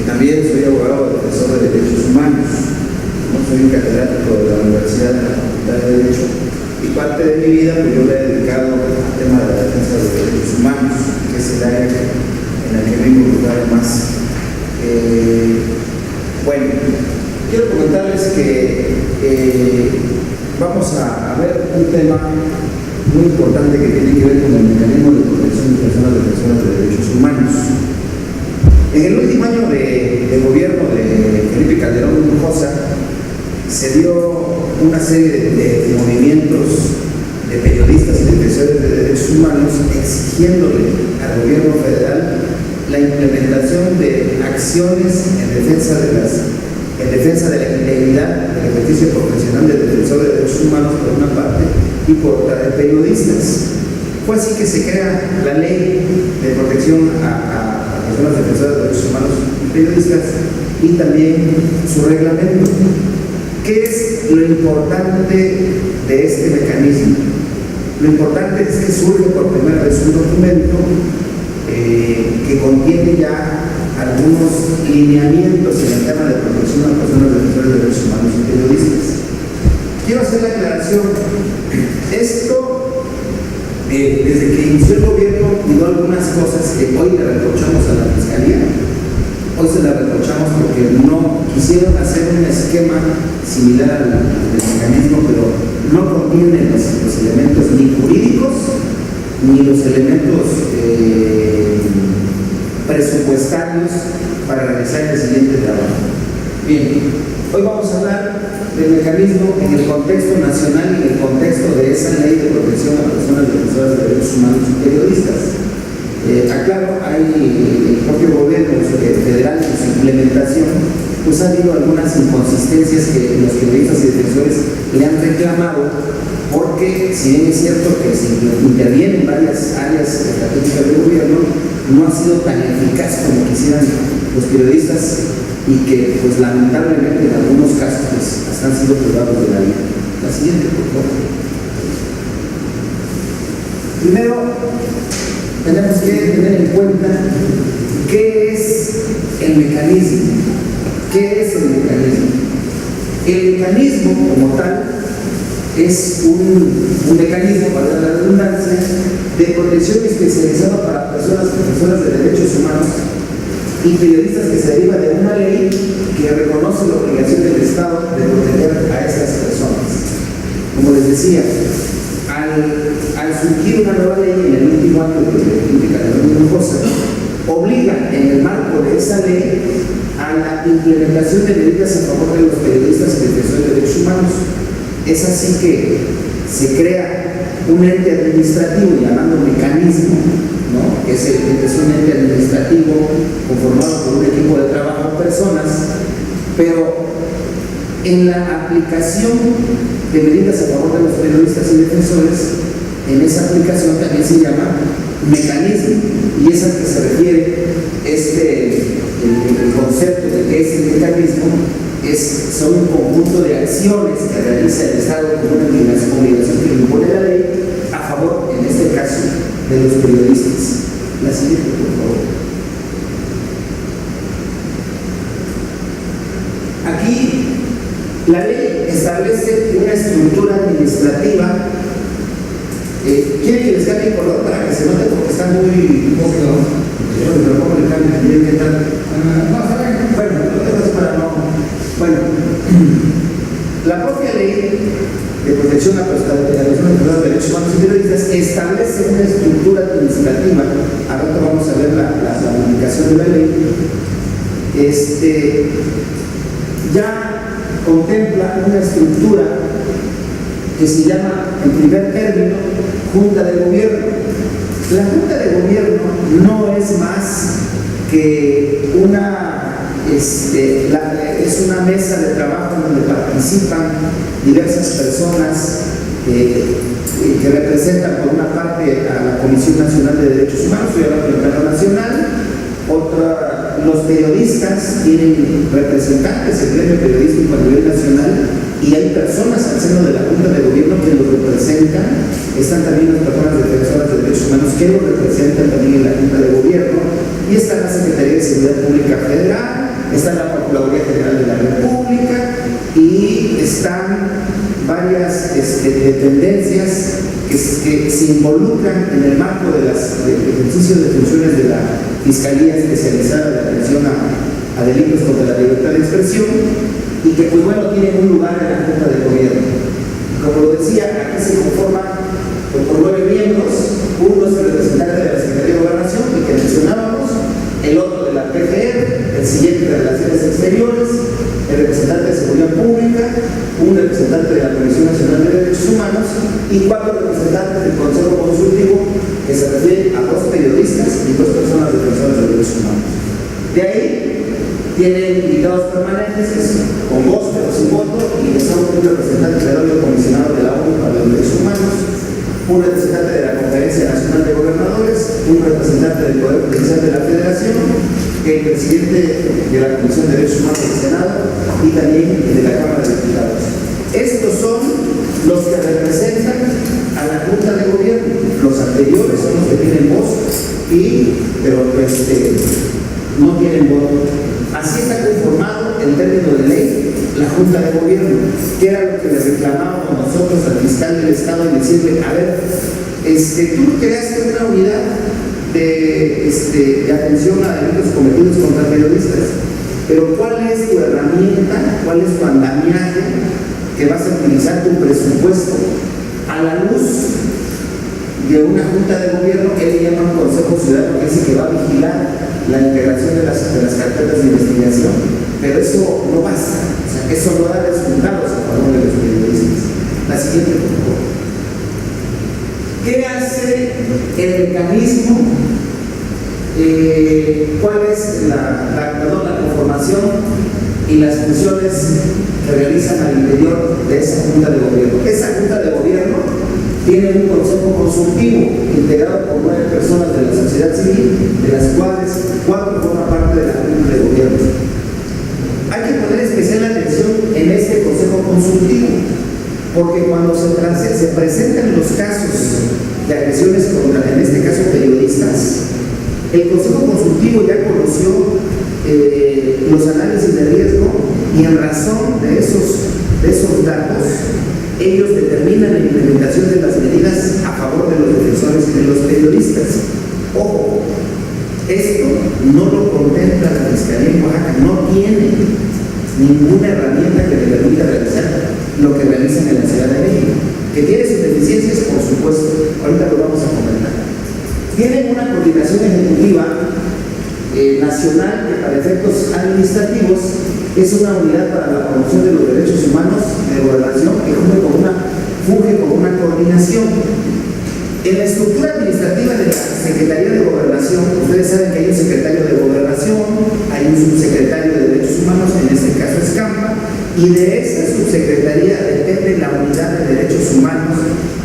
también soy abogado defensor de derechos humanos. ¿No? Soy un catedrático de la Universidad de la Facultad de Derecho y parte de mi vida pues, yo le he dedicado al tema de la defensa de los derechos humanos, que es el área en la que me he involucrado más. Bueno, quiero comentarles que vamos a ver un tema muy importante que tiene que ver con el mecanismo de protección de personas defensoras de derechos humanos. En el último año de gobierno de Felipe Calderón Hinojosa se dio una serie de movimientos de periodistas y defensores de derechos humanos exigiéndole al gobierno federal la implementación de acciones en defensa de la integridad del ejercicio profesional de defensor de derechos humanos por una parte y por otra de periodistas. Fue así que se crea la ley de protección a personas defensoras de derechos humanos y periodistas y también su reglamento. ¿Qué es lo importante de este mecanismo? Lo importante es que surge por primera vez un documento que contiene ya algunos lineamientos en el tema de protección a personas defensoras de derechos humanos y periodistas. Quiero hacer la aclaración. Esto, desde que inició el gobierno, dio algunas cosas que hoy le reprochamos a la Fiscalía. Hoy se la reprochamos porque no quisieron hacer un esquema similar al mecanismo, pero no contiene los elementos ni jurídicos ni los elementos presupuestarios para realizar el siguiente trabajo. Bien, hoy vamos a hablar del mecanismo en el contexto nacional y en el contexto de esa ley de protección a personas defensoras de derechos humanos y periodistas. Aclaro, hay el propio gobierno federal en su implementación, pues ha habido algunas inconsistencias que los periodistas y defensores le han reclamado, porque si bien es cierto que se interviene en varias áreas estratégicas del gobierno, no ha sido tan eficaz como quisieran los periodistas y que pues lamentablemente en algunos casos pues, hasta han sido privados de la vida. La siguiente, por favor. Primero, tenemos que tener en cuenta qué es el mecanismo. ¿Qué es el mecanismo? El mecanismo como tal es un mecanismo, para la redundancia, de protección especializada para personas defensoras de derechos humanos y periodistas que se deriva de una ley que reconoce la obligación del Estado de proteger a esas personas. Como les decía, al surgir una nueva ley en el último año de Felipe Calderón Hinojosa, obliga en el marco de esa ley a la implementación de medidas a favor de los periodistas y defensores de derechos humanos. Es así que se crea un ente administrativo llamado mecanismo, ¿no? que es un ente administrativo conformado por un equipo de trabajo de personas, pero en la aplicación de medidas a favor de los periodistas y defensores, en esa aplicación también se llama mecanismo, y es al que se refiere el concepto de que es el mecanismo. Son un conjunto de acciones que realiza el Estado como una obligación que le impone la ley a favor, en este caso, de los periodistas. La siguiente, por favor. Aquí, la ley establece una estructura administrativa. ¿Quieren que les cambie el color para que se note? Porque está muy poquito. Pero ¿cómo le cambio? ¿Tienen que estar? Bueno, lo dejo para no. Bueno, la propia ley de protección a personas defensoras de derechos humanos y periodistas establece una estructura administrativa. Ahora vamos a ver la publicación de la ley. Ya contempla una estructura que se llama, en primer término, Junta de Gobierno. La Junta de Gobierno no es más que es una mesa de trabajo donde participan diversas personas que representan por una parte a la Comisión Nacional de Derechos Humanos, estoy hablando del plano nacional. Los periodistas tienen representantes, el gremio periodístico a nivel nacional, y hay personas al seno de la Junta de Gobierno que los representan están también las personas defensoras de derechos humanos que lo representan también en la Junta de Gobierno, y está la Secretaría de Seguridad Pública Federal, está la Procuraduría General de la República, y están varias dependencias que se involucran en el marco del ejercicio de funciones de la Fiscalía Especializada de Atención a Delitos contra la Libertad de Expresión, y que pues bueno, tienen un lugar en la Junta de Gobierno. Como lo decía, aquí se conforma por 9 miembros. Uno es el representante de la Secretaría de Gobernación, el que mencionábamos, el otro de la PGR, el siguiente de Relaciones Exteriores, el representante de Seguridad Pública, un representante de la Comisión Nacional de Derechos Humanos y 4 representantes del Consejo Consultivo, que se refieren a 2 periodistas y 2 personas defensoras de derechos humanos. De ahí tienen invitados permanentes con voz pero sin voto, y son un representante del órgano comisionado de la ONU para los Derechos Humanos, un representante de la Conferencia Nacional de Gobernadores, un representante del Poder Judicial de la Federación, el presidente de la Comisión de Derechos Humanos del Senado y también de la Cámara de Diputados. Estos son los que representan a la Junta de Gobierno. Los anteriores son los que tienen voz, pero no tienen voto. Así está conformado en términos de ley la Junta de Gobierno, que era lo que le reclamábamos nosotros al fiscal del Estado y decirle: a ver, tú creaste una unidad de atención a delitos cometidos contra periodistas, pero ¿cuál es tu herramienta, cuál es tu andamiaje que vas a utilizar, tu presupuesto, a la luz de una Junta de Gobierno que él llama un Consejo Ciudadano, que es el que va a vigilar la integración de las carpetas de investigación? Pero eso no basta, o sea, eso no da resultados a favor de los periodistas. La siguiente, por favor. ¿Qué hace el mecanismo? ¿Cuál es la conformación y las funciones que realizan al interior de esa Junta de Gobierno? Esa Junta de Gobierno tiene un consejo consultivo integrado por 9 personas de la sociedad civil, de las cuales 4 forman parte de la Junta de Gobierno. Hay que poner especial atención en este consejo consultivo, porque cuando se presentan los casos de agresiones contra, en este caso, periodistas, el consejo consultivo ya conoció los análisis de riesgo, y en razón de esos datos ellos determinan la implementación de las medidas a favor de los defensores y de los periodistas. Ojo, esto no lo contempla la Fiscalía en Oaxaca, no tiene ninguna herramienta que le permita realizar lo que realizan en la Ciudad de México, que tiene sus deficiencias, por supuesto, ahorita lo vamos a comentar. Tienen una coordinación ejecutiva nacional que, para efectos administrativos, es una unidad para la promoción de los derechos humanos de Gobernación, que funge como una coordinación. En la estructura administrativa de la Secretaría de Gobernación, ustedes saben que hay un secretario de Gobernación, hay un subsecretario de Derechos Humanos, en este caso es Campa, y de esa subsecretaría depende la unidad de Derechos Humanos,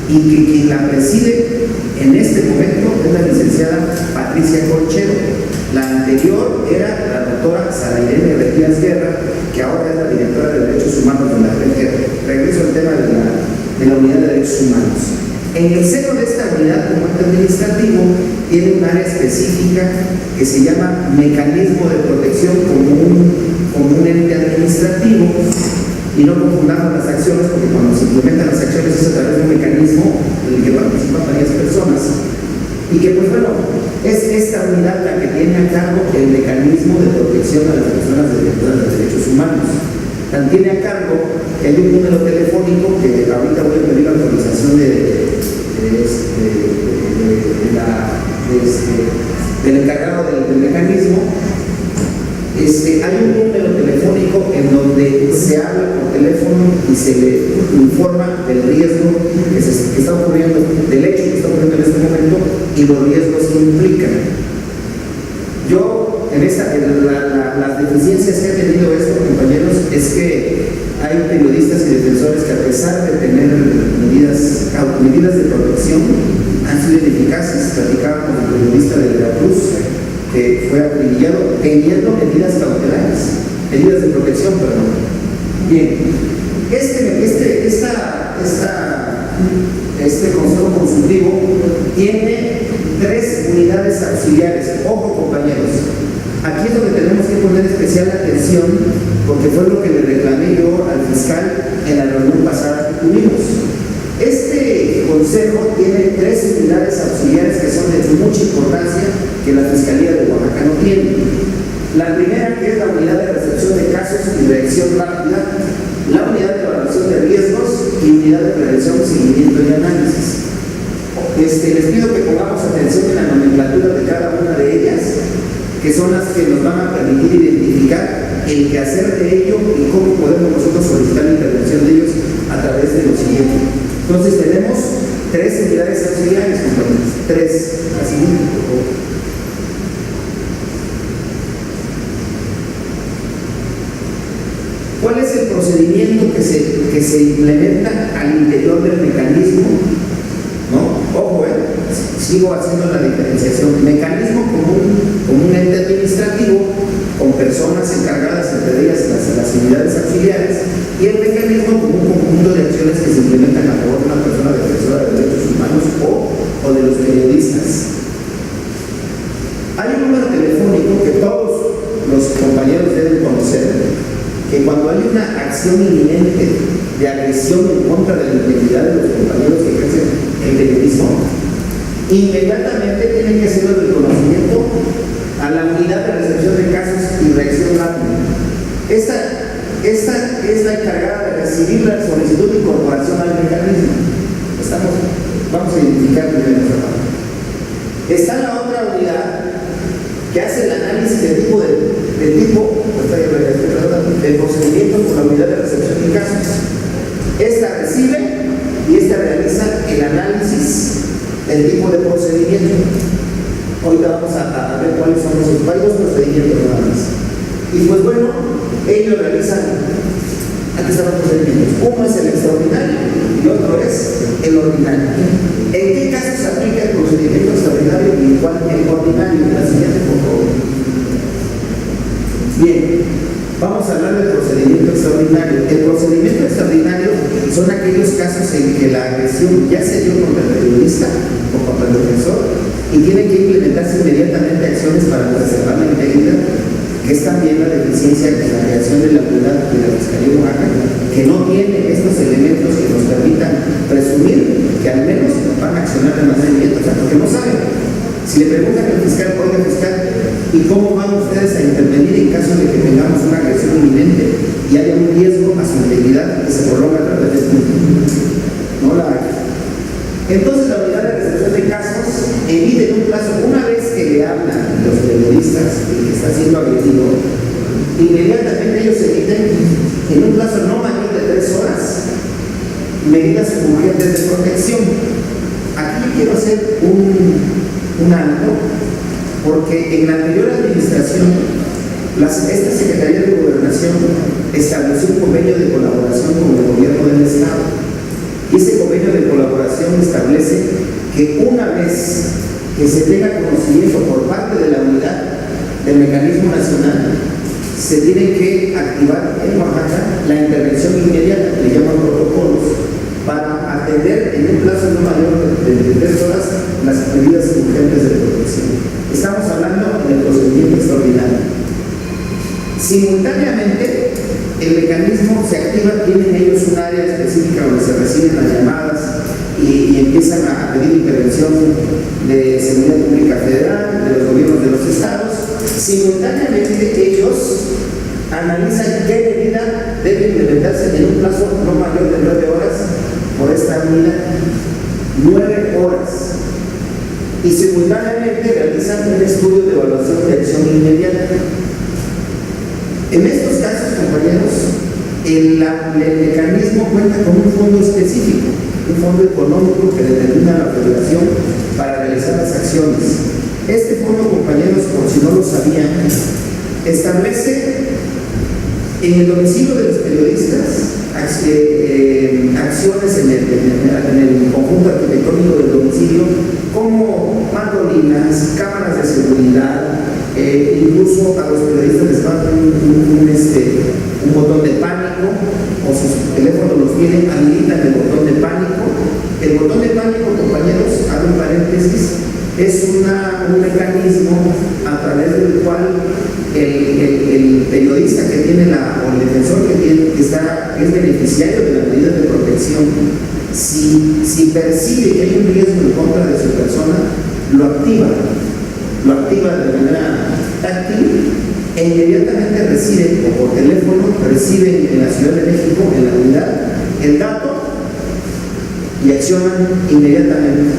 y que quien la preside en este momento es la licenciada Patricia Colchero. La anterior era la doctora Sara Irene Retías Guerra, que ahora es la directora de Derechos Humanos de la PGR. Regreso al tema de la unidad de Derechos Humanos. En el seno de esta unidad, como ente administrativo, tiene un área específica que se llama Mecanismo de Protección como un ente administrativo, y no confundamos las acciones, porque cuando se implementan las acciones es a través de un mecanismo en el que participan varias personas, y que pues bueno, es esta unidad la que tiene a cargo el mecanismo de protección a las personas defensoras de derechos humanos. También tiene a cargo el número telefónico, que ahorita voy a pedir la autorización del encargado del mecanismo. Hay un número telefónico en donde se habla por teléfono y se le informa del riesgo que está ocurriendo, del hecho que está ocurriendo en este momento y los riesgos que implican. Las deficiencias que ha tenido esto, compañeros, es que hay periodistas y defensores que, a pesar de tener medidas de protección, han sido ineficaces. Platicábamos con el periodista de Veracruz, que fue acribillado teniendo medidas de protección, perdón. Bien, esta este Consejo Consultivo tiene 3 unidades auxiliares. Ojo, compañeros, aquí es donde tenemos que poner especial atención, porque fue lo que le reclamé yo al fiscal en la reunión pasada que tuvimos. Este consejo tiene 3 unidades auxiliares que son de mucha importancia, que la Fiscalía de Oaxaca no tiene. La primera, que es la unidad de recepción de casos y reacción rápida, la unidad de evaluación de riesgos y unidad de prevención, seguimiento y análisis. Les pido que pongamos atención en la nomenclatura de cada una de ellas, que son las que nos van a permitir identificar el quehacer de ello y cómo podemos nosotros solicitar la intervención de ellos a través de lo siguiente. Entonces tenemos 3 unidades auxiliares, compañeros. 3. Así mismo, por favor. ¿Cuál es el procedimiento que se implementa al interior del mecanismo? ¿No? Ojo, sigo haciendo la diferenciación. Mecanismo como un ente administrativo con personas encargadas, entre ellas las unidades auxiliares, y el mecanismo como un conjunto de acciones que se implementan a favor de una persona defensora de derechos humanos o de los periodistas. Hay un número telefónico que todos los compañeros deben conocer, que cuando hay una acción inminente de agresión en contra de la integridad de los compañeros que ejercen el periodismo, inmediatamente tiene que hacer el reconocimiento a la unidad de recepción de casos y reacción rápida. Esta es la encargada de recibir la solicitud de incorporación al mecanismo. Vamos a identificar primero esta parte. Está la otra unidad que hace el análisis del procedimiento por la unidad de recepción de casos. Esta recibe y esta realiza el análisis del tipo de procedimiento. Ahorita vamos a ver cuáles son los varios procedimientos nada más. Y pues bueno, ellos realizan, aquí están los procedimientos. Uno es el extraordinario y otro es el ordinario. ¿En qué caso se aplica el procedimiento extraordinario y cuál el ordinario? La siguiente, por favor. Bien, vamos a hablar del procedimiento extraordinario. El procedimiento extraordinario son aquellos casos en que la agresión ya se dio contra el periodista o contra el defensor y tienen que implementarse inmediatamente acciones para preservar la integridad, que es también la deficiencia de la creación de la unidad de la Fiscalía de Oaxaca, que no tiene estos elementos que nos permitan presumir que al menos van a accionar de manera inmediata, porque no saben. Si le preguntan al fiscal, oiga fiscal, ¿y cómo van ustedes a intervenir en caso de que tengamos una agresión inminente y haya un riesgo a su integridad que se prolonga a través de este tiempo? No la hay. Entonces la unidad de recepción de casos emite en un plazo, una vez que le hablan los periodistas el que está siendo agredido, inmediatamente ellos emiten en un plazo no mayor de 3 horas medidas urgentes de protección. Aquí quiero hacer un alto, porque en la anterior administración esta Secretaría de Gobernación estableció un convenio de colaboración con el gobierno del Estado. Y ese convenio de colaboración establece que una vez que se tenga conocimiento por parte de la unidad del mecanismo nacional, se tiene que activar en Oaxaca la intervención inmediata, que le llaman protocolos, para atender en un plazo no mayor de 3 horas las medidas urgentes de protección. Estamos hablando del procedimiento extraordinario. Simultáneamente, el mecanismo se activa, tienen ellos un área específica donde se reciben las llamadas y empiezan a pedir intervención de Seguridad Pública Federal, de los gobiernos de los estados. Simultáneamente, ellos analizan qué medida debe implementarse en un plazo no mayor de 9 horas por esta unidad. 9 horas. Y simultáneamente realizan un estudio de evaluación de acción inmediata. En estos casos, compañeros, el mecanismo cuenta con un fondo específico, un fondo económico que determina la federación para realizar las acciones. Este fondo, compañeros, por si no lo sabían, establece en el domicilio de los periodistas acciones en el conjunto arquitectónico del domicilio, como mandolinas, cámaras de seguridad, incluso a los periodistas les mandan un botón de pánico algo o sus teléfonos los tienen, habilitan el botón de pánico. El botón de pánico, compañeros, abro un paréntesis, es un mecanismo a través del cual el periodista que tiene o el defensor que es beneficiario de las medidas de protección, si percibe que hay un riesgo en contra de su persona, lo activa de manera táctil e inmediatamente recibe, o por teléfono, recibe en la Ciudad de México, en la unidad, el dato y accionan inmediatamente.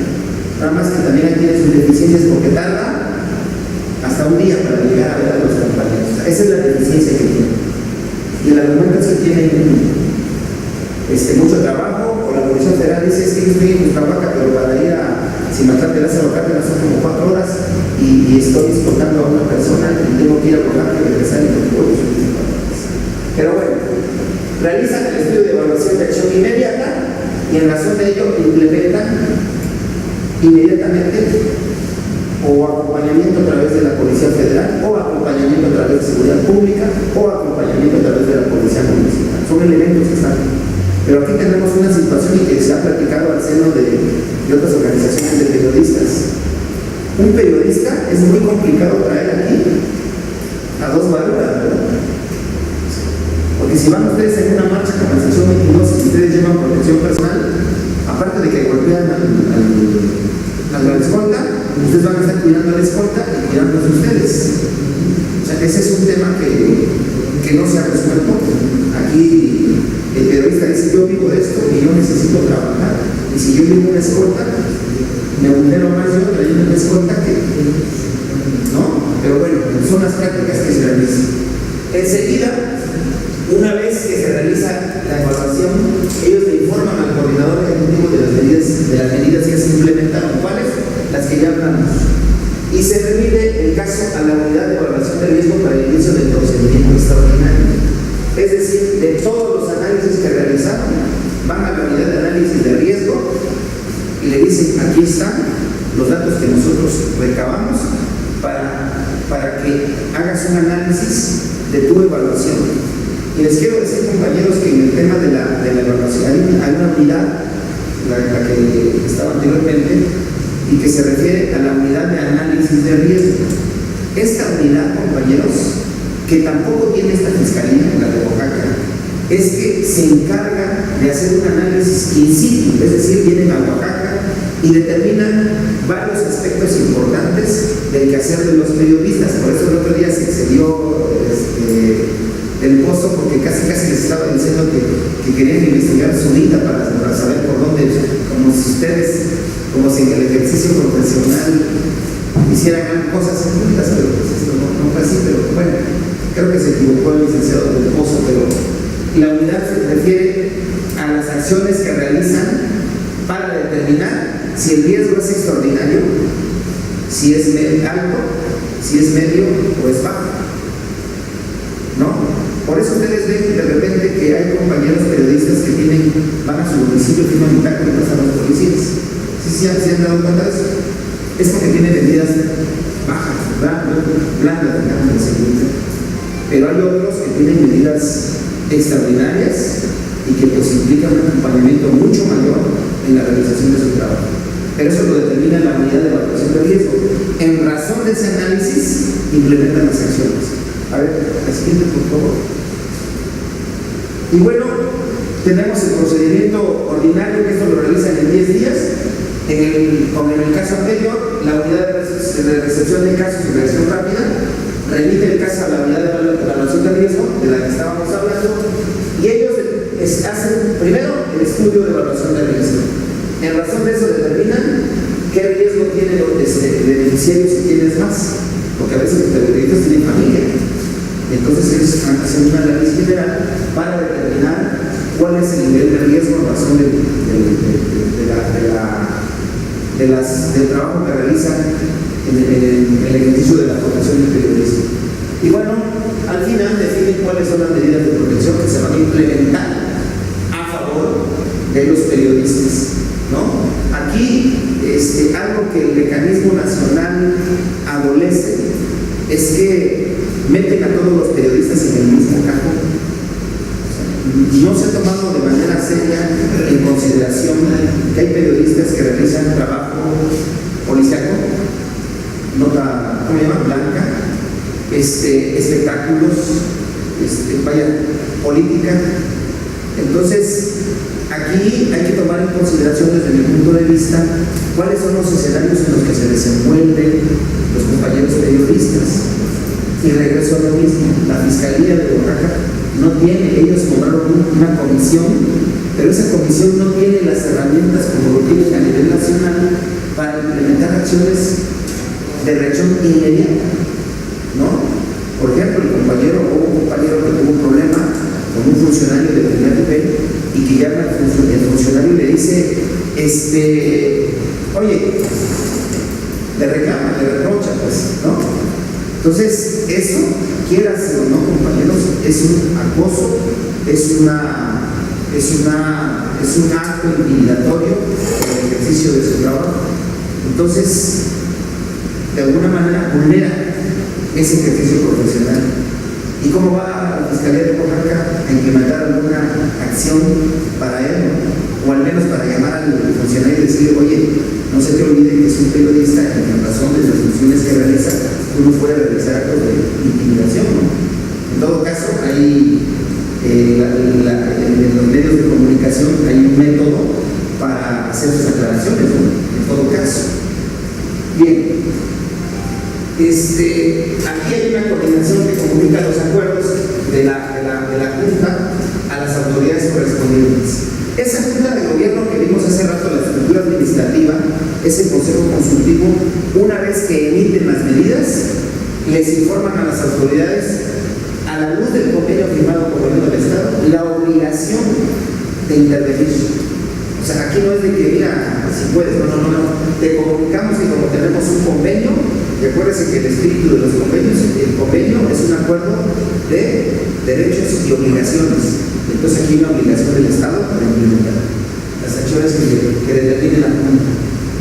Nada más que también aquí tiene sus deficiencias porque tarda hasta un día para llegar a ver a los compañeros. O sea, esa es la deficiencia que tiene. Y el argumento es que tienen mucho trabajo, o la Policía Federal dice: es que yo estoy en Cuernavaca, pero para ir a Cimatlán de Lázaro Cárdenas son como 4 horas y estoy explotando a una persona y tengo que ir a Oaxaca y regresar y no puedo subir 4 horas. Pero bueno, realizan el estudio de evaluación de acción inmediata y en razón de ello implementan inmediatamente o acompañamiento a través de la Policía Federal, o acompañamiento a través de Seguridad Pública, o acompañamiento a través de la Policía Municipal. Son elementos que están. Pero aquí tenemos una situación y que se ha platicado al seno de otras organizaciones de periodistas. Un periodista es muy complicado traer aquí a dos varuras, ¿verdad? Porque si van ustedes en una marcha con la sección 22 y ustedes llevan protección personal, aparte de que golpean a la escolta, ustedes van a estar cuidando a la escolta y cuidándose ustedes. O sea, ese es un tema que no se ha resuelto. Aquí el periodista dice: yo vivo de esto y yo necesito trabajar, y si yo vivo una escolta, me vulnero más yo trayendo una escolta que no. Pero bueno, son las prácticas que se realizan. Enseguida, una vez que se realiza la evaluación, ellos le informan al coordinador ejecutivo de las medidas que se implementaron. ¿Cuáles? Las que ya hablamos. Y se remite el caso a la unidad de evaluación de riesgo para el inicio del procedimiento extraordinario. Es decir, de todos los análisis que realizaron, van a la unidad de análisis de riesgo y le dicen: aquí están los datos que nosotros recabamos para que hagas un análisis de tu evaluación. Y les quiero decir, compañeros, que en el tema de la evaluación hay una unidad, la que estaba anteriormente, y que se refiere a la unidad de análisis de riesgo. Esta unidad, compañeros, que tampoco tiene esta fiscalía, la de Oaxaca, es que se encarga de hacer un análisis in situ, es decir, vienen a Oaxaca y determinan varios aspectos importantes del quehacer de los periodistas. Por eso el otro día se dio el pozo, porque casi les estaba diciendo que querían investigar su vida para saber por dónde, como si en el ejercicio profesional hicieran cosas ocultas, pero pues esto no fue así. Pero bueno, creo que se equivocó el licenciado del pozo, pero la unidad se refiere a las acciones que realizan para determinar si el riesgo es extraordinario, si es alto, si es medio o es bajo, ¿no? Por eso ustedes ven de repente que hay compañeros periodistas que van a su domicilio, firman un tacto y pasan a los policías. ¿Sí se han dado cuenta de eso? Es porque tienen medidas bajas, blandas, digamos, de seguridad. Pero hay otros que tienen medidas extraordinarias y que pues implican un acompañamiento mucho mayor en la realización de su trabajo. Pero eso lo determina la unidad de evaluación de riesgo. En razón de ese análisis, implementan las acciones. A ver, la siguiente, por favor. Y bueno, tenemos el procedimiento ordinario, que esto lo realizan en 10 días. Como en el caso anterior, la unidad de recepción de casos y reacción rápida remite el caso a la unidad de evaluación de riesgo, de la que estábamos hablando, y ellos hacen primero el estudio de evaluación de riesgo. En razón de eso determinan qué riesgo tiene de beneficiarios y quién es más, porque a veces los periodistas tienen familia. Entonces ellos hacen un análisis general para determinar cuál es el nivel de riesgo en razón del trabajo que realizan en el ejercicio de la profesión del periodismo. Y bueno, al final definen cuáles son las medidas de protección que se van a implementar a favor de los periodistas, ¿no? Aquí algo que el mecanismo nacional adolece es que meten a todos los periodistas en el mismo cajón. O sea, espectáculos, política. Entonces, aquí hay que tomar en consideración desde mi punto de vista cuáles son los escenarios en los que se desenvuelven los compañeros periodistas. Y regreso a lo mismo, la Fiscalía de Oaxaca no tiene, ellos cobraron una comisión, pero esa comisión no tiene las herramientas como lo tienen a nivel nacional para implementar acciones de reacción inmediata, ¿no? Por ejemplo, hubo un compañero que tuvo un problema con un funcionario de Trinidad y que llama el funcionario y le dice, oye, le reclama, le reprocha, pues, ¿no? Entonces, eso, quieras o no, compañeros, es un acoso, es un acto intimidatorio en el ejercicio de su trabajo. Entonces, de alguna manera vulnera ese ejercicio profesional. ¿Y cómo va la Fiscalía de Oaxaca a implementar alguna acción para él, ¿no? O al menos para llamar al funcionario y decirle, oye, no se te olvide que es un periodista y que en razón de las funciones que realiza, uno puede realizar actos de intimidación, ¿no? En todo caso, hay en los medios de comunicación hay un método para hacer sus aclaraciones, ¿no? En todo caso. Bien. Aquí hay una coordinación que comunica los acuerdos de la Junta a las autoridades correspondientes. Esa Junta de Gobierno que vimos hace rato, la estructura administrativa, ese Consejo Consultivo, una vez que emiten las medidas, les informan a las autoridades, a la luz del convenio firmado por el Gobierno del Estado, la obligación de intervenir. O sea, aquí no es de que, mira, si puedes, no. Te comunicamos que como tenemos un convenio, y acuérdense que el espíritu de los convenios, el convenio es un acuerdo de derechos y obligaciones. Entonces aquí hay una obligación del Estado para implementar las acciones que determine la Junta.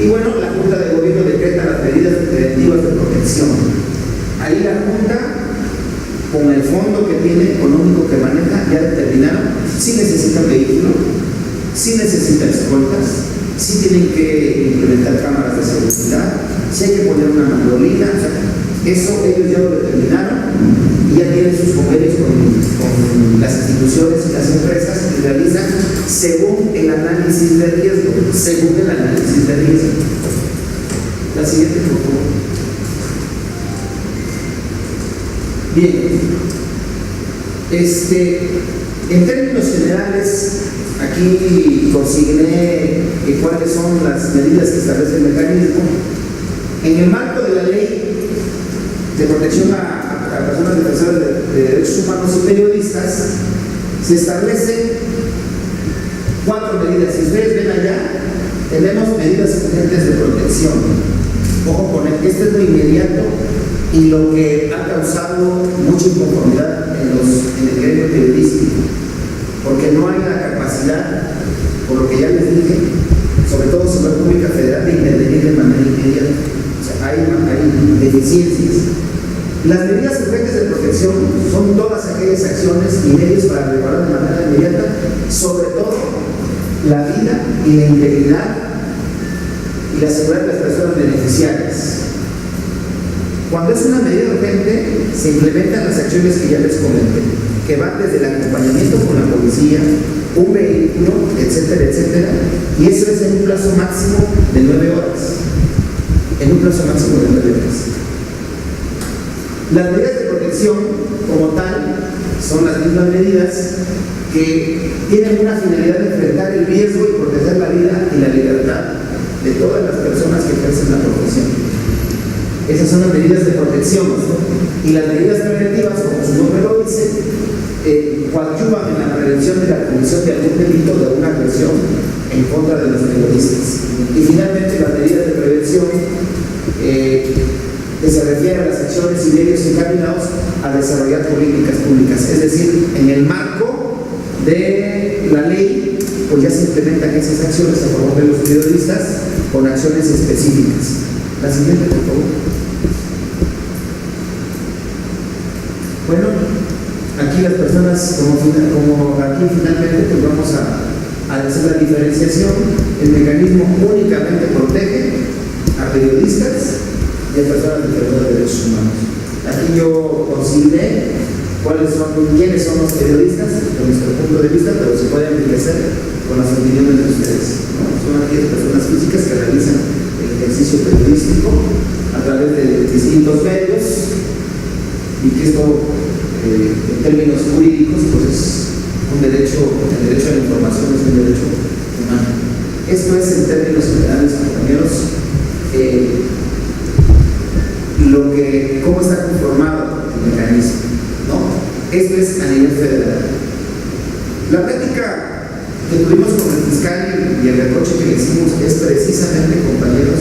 Y bueno, la Junta de Gobierno decreta las medidas preventivas de protección. Ahí la Junta, con el fondo que tiene económico que maneja, ya determinaron si necesita vehículo, si necesita escoltas, si tienen que implementar cámaras de seguridad, si hay que poner una mandolina, o sea, eso ellos ya lo determinaron y ya tienen sus convenios con las instituciones y las empresas y realizan según el análisis de riesgo, La siguiente, por favor. Bien, en términos generales, aquí consigné cuáles son las medidas que establece el mecanismo. En el marco de la ley de protección a personas defensoras de derechos humanos y periodistas, se establecen 4 medidas. Si ustedes ven allá, tenemos medidas urgentes de protección. Ojo con esto es lo inmediato y lo que ha causado mucha inconformidad en el gremio periodístico, porque no hay la capacidad, por lo que ya les dije, sobre todo en la República Federal, de intervenir de manera inmediata. O sea, hay deficiencias. Las medidas urgentes de protección son todas aquellas acciones y medios para regular de manera inmediata, sobre todo la vida y la integridad y la seguridad de las personas beneficiarias. Cuando es una medida urgente, se implementan las acciones que ya les comenté, que van desde el acompañamiento con la policía, un vehículo, etcétera, etcétera, y eso es en un plazo máximo de 9 horas. Las medidas de protección, como tal, son las mismas medidas que tienen una finalidad de enfrentar el riesgo y proteger la vida y la libertad de todas las personas que ejercen la profesión. Esas son las medidas de protección, ¿no? Y las medidas preventivas, como su nombre lo dice, coadyuvan en la prevención de la comisión de algún delito o de alguna agresión en contra de los periodistas. Y finalmente, las medidas de prevención que se refieren a las acciones y medios encaminados a desarrollar políticas públicas. Es decir, en el marco de la ley, pues ya se implementan esas acciones a favor de los periodistas con acciones específicas. La siguiente, por favor. Bueno, aquí las personas, como aquí finalmente, pues vamos a hacer la diferenciación. El mecanismo únicamente protege a periodistas y a personas defensoras de derechos humanos. Aquí yo consideré quiénes son los periodistas, desde nuestro punto de vista, pero se puede enriquecer con las opiniones de ustedes, ¿no? Son aquellas personas físicas que realizan el ejercicio periodístico a través de distintos medios y que esto, en términos jurídicos, pues es un derecho, el derecho a la información es un derecho humano. Esto es en términos generales, compañeros, cómo está conformado el mecanismo, ¿no? Esto es a nivel federal. La plática que tuvimos con el fiscal y el reproche que le hicimos es precisamente, compañeros,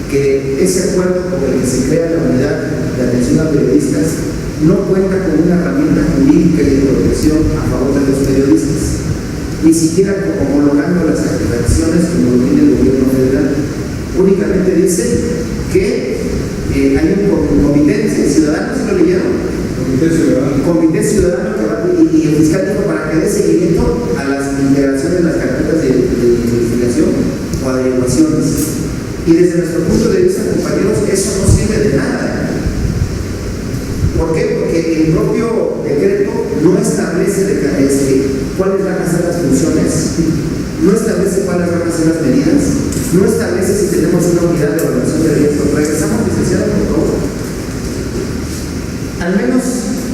que ese acuerdo con el que se crea la unidad de atención a periodistas no cuenta con una herramienta jurídica y de protección a favor de los periodistas, ni siquiera homologando las acreditaciones como lo tiene el gobierno federal. Únicamente dice que hay un comité ciudadano, ¿se lo leyeron? Comité ciudadano que va, y el fiscal dijo para que dé seguimiento a las integraciones de las carpetas de investigación o averiguaciones. Y desde nuestro punto de vista, compañeros, eso no sirve de nada. ¿Por qué? Porque el propio decreto no establece cuáles van a ser las funciones, no establece cuáles van a ser las medidas, no establece si tenemos una unidad de evaluación de riesgo. Regresamos, licenciado, por favor. Al menos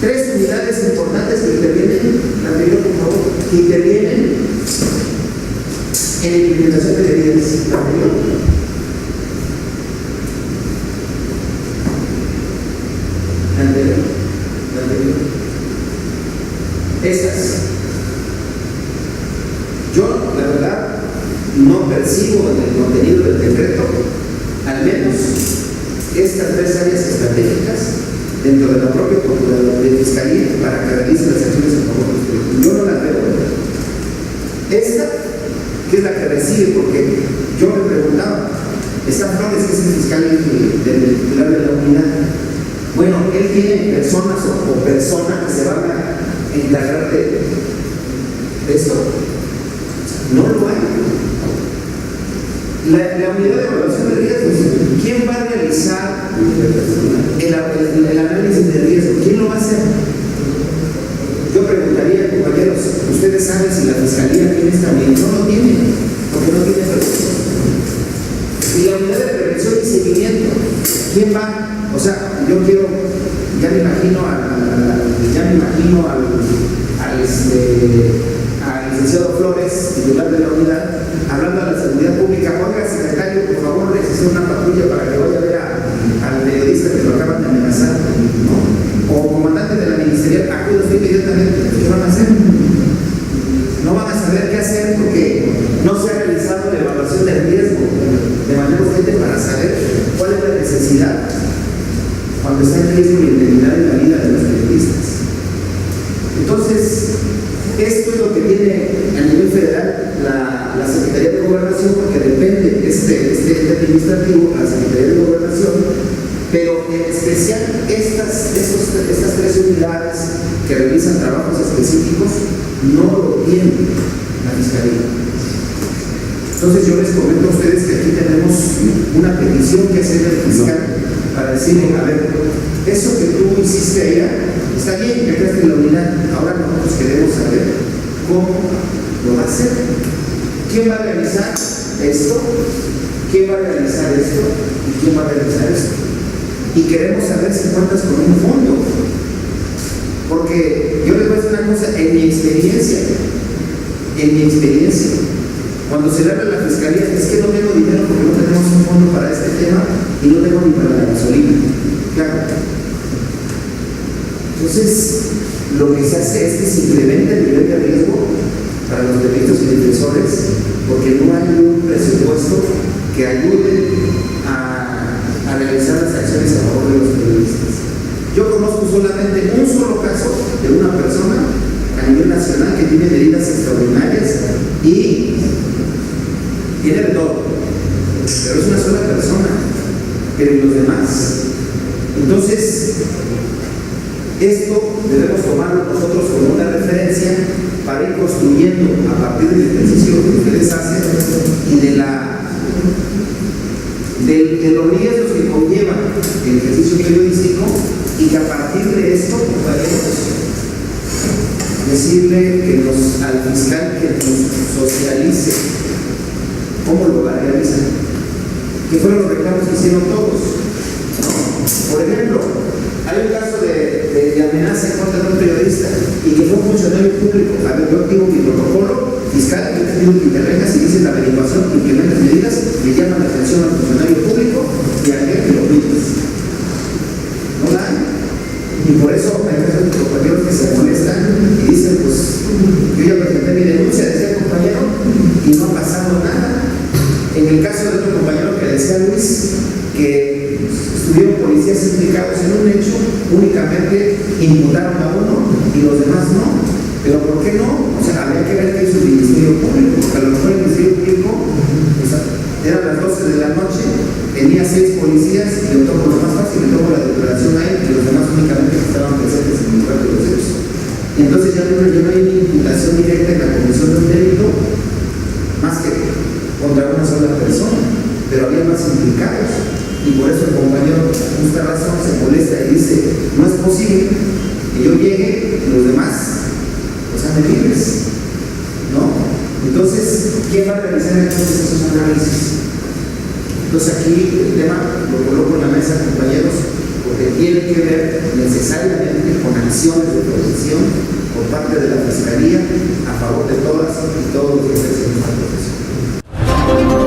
3 unidades importantes que intervienen, anterior, por favor, que intervienen en la implementación de medidas. Anterior. Estas. Yo, la verdad, no percibo en el contenido del decreto, al menos estas 3 áreas estratégicas dentro de la propia Procuraduría de Fiscalía para que realice las acciones en favor de los. Yo no las veo. Esta, que es la que recibe, porque yo me preguntaba, está Flores, que es el fiscal del titular de la unidad. Bueno, él tiene personas o personas que se van a encargar de esto. No lo hay. La unidad de evaluación de riesgos, ¿quién va a realizar el análisis de riesgo? ¿Quién lo va a hacer? Yo preguntaría, compañeros, ¿ustedes saben si la fiscalía tiene esta unidad? No lo tiene, porque no tiene presupuesto. Y la unidad de prevención y seguimiento, ¿quién va? O sea, yo quiero, ya me imagino al licenciado Flores, titular de la unidad, hablando a la seguridad pública. Oiga, secretario, por favor, necesito una patrulla para que vaya a ver al periodista que lo acaban de amenazar, ¿no? O comandante de la ministerial, acude usted inmediatamente. ¿Qué van a hacer? No van a saber qué hacer porque no se ha realizado la evaluación del riesgo de manera urgente para saber cuál es la necesidad cuando está en riesgo la integridad y la vida de los periodistas. Entonces, esto es lo que tiene a nivel federal la Secretaría de Gobernación, porque depende este administrativo, la Secretaría de Gobernación, pero en especial estas 3 unidades que realizan trabajos específicos no lo tiene la Fiscalía. Entonces yo les comento a ustedes que aquí tenemos una petición que hacer al fiscal para decirle, a ver, eso que tú hiciste allá, está bien, que creaste la unidad, ahora nosotros queremos saber cómo lo va a hacer. ¿Quién va a realizar esto? ¿Quién va a realizar esto? ¿Y quién va a realizar esto? Y queremos saber si cuentas con un fondo. Porque yo les voy a decir una cosa, en mi experiencia, cuando se le habla a la fiscalía, es que no tengo dinero porque no tenemos un fondo para este tema y no tengo ni para la gasolina. Claro. Entonces, lo que se hace es que se incrementa el nivel de riesgo para los delitos y defensores, porque no hay un presupuesto que ayude a realizar las acciones a favor de los periodistas. Yo conozco solamente un solo caso de una persona a nivel nacional que tiene medidas extraordinarias y tiene de todo, pero es una sola persona, pero ¿y los demás? Entonces, esto debemos tomarlo nosotros como una referencia para ir construyendo a partir del ejercicio que ustedes hacen y de los riesgos que conlleva el ejercicio periodístico, y que a partir de esto podemos decirle que al fiscal que nos socialice cómo lo va a realizar, que fueron los reclamos que hicieron todos, ¿no? Por ejemplo, hay un caso de amenaza en contra de un periodista y que fue un funcionario público. A ver, yo activo mi protocolo fiscal, yo te digo que intervengas y dices la averiguación, implementas medidas, le llaman la atención al funcionario público y a aquel que lo pides. ¿No dan? Y por eso hay casos de compañeros que se molestan y dicen, pues, yo ya presenté mi denuncia, decía el compañero, y no ha pasado nada. En el caso de otro compañero que decía Luis, que estuvieron policías implicados en un hecho, únicamente imputaron a uno y los demás no. Pero ¿por qué no? O sea, habría que ver qué hizo el Ministerio Público, porque a lo mejor el Ministerio Público, o sea, eran las 12 de la noche, tenía 6 policías y le tocó lo más fácil, le tocó la declaración a él y los demás únicamente estaban presentes en el lugar de los hechos. Y entonces ya no hay una imputación directa en la comisión de un delito, más que contra una sola persona, pero había más implicados. Y por eso el compañero, con justa razón, se molesta y dice, no es posible que yo llegue y los demás sean libres, ¿no? Entonces, ¿quién va a realizar entonces esos análisis? Entonces aquí el tema lo coloco en la mesa, compañeros, porque tiene que ver necesariamente con acciones de protección por parte de la Fiscalía a favor de todas y todos los que ejercen esta profesión.